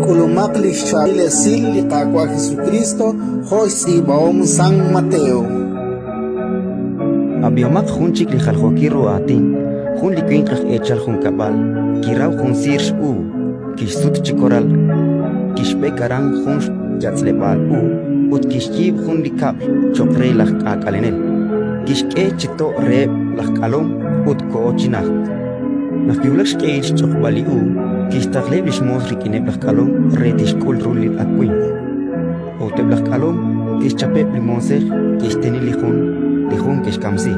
Kulumak lisha ilesil likakwa Jesucristo, Jos y Baom San Mateo. Abiomak junchik li jaljokiru atin, jun li kwinkaj echal jun kabal, kiraw jun sirsh kishsut chikoral, kishbekaran jun yatzlebal ut kishyib jun li kabl, chokre laj akalenel, kishke chito reb laj kalom ut koochinaj. Nach kiulak shkeich chokbali kishtagleb lishmos rikineb laj kalom retishkul rulil akwin. Oteb laj kalom kishchapeb limonsej kishteni lijun kishkamsi.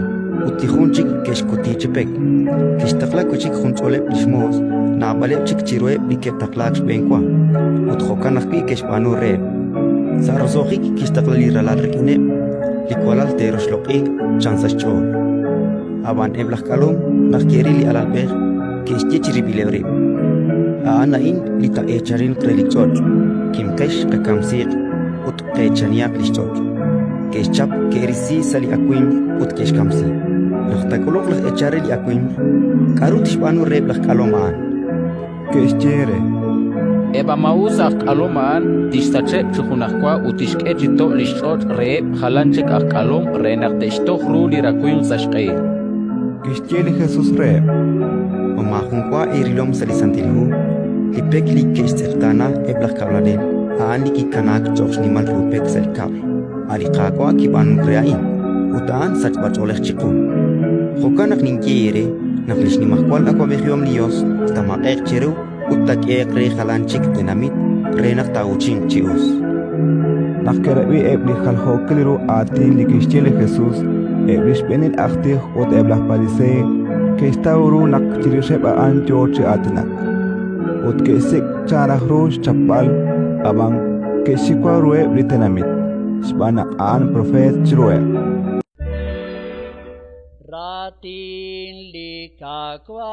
Utijun chik kishkutichepek. Kishtaklak chik juntzoleb lishmos nabaleb chik chirueb likeb taklak shbenkwa. Utjokanaj pi kishbanu reb. Sarosojik kishtaklali ralal rikineb likwalal teroshloqi chansashchol. Aban eblaj kalom nach kerili alalbej kishchichiribilebrib. Aanain lita echarin krelichot, kimkesh kakamsiq ut kechaniak lichot. Keshchap kerisi sali akwim ut keshkamsi. Lachtakolok lach echareli akwim, karut ishbanu reb lach kalomaan. Keshchere. Eba mausa kalomaan tistachep chukunakwa utishkechito lichot reb halanchek akalom renarteshto ruli rakwim zashkei. Keshchele Jesús reb. Omajunkwa irilom salisantilhu, lipek li keshtertana eblach kabladel, aan li kikanak choks nimal rupek selkab. Alikakwa kibanu kreain, utaan sachbacholech chiku. Jokanak ninkiere, naflish nimakwal akwa behiom lios, tamakek cheru, utak re halanchik dinamit, renak tauching chius. Nakkerebi ebli jalhokeliru atin li keshchele Jesús, eblish benil achtih ut eblah palisei, Kestauru nak chirisheba anchochi atinak. Ut kesik charah rush chapal abang kesikwa rue britenamit. Shbana an profet chirue. Ratin likakwa.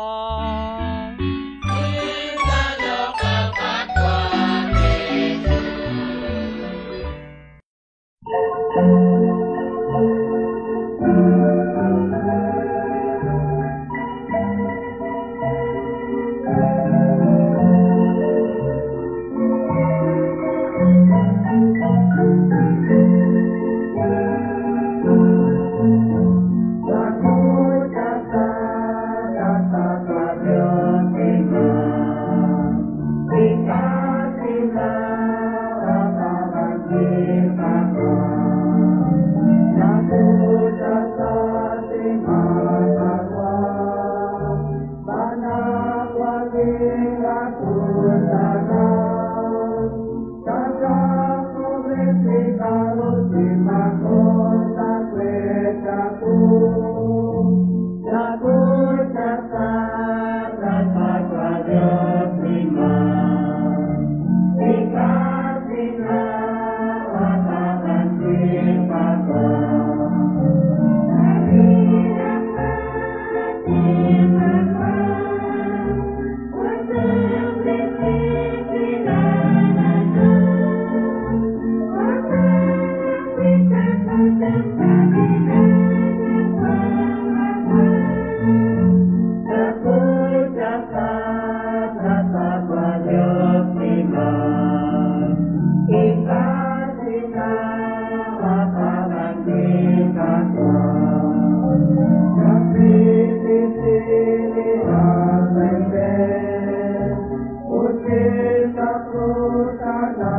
Uti sa kruta na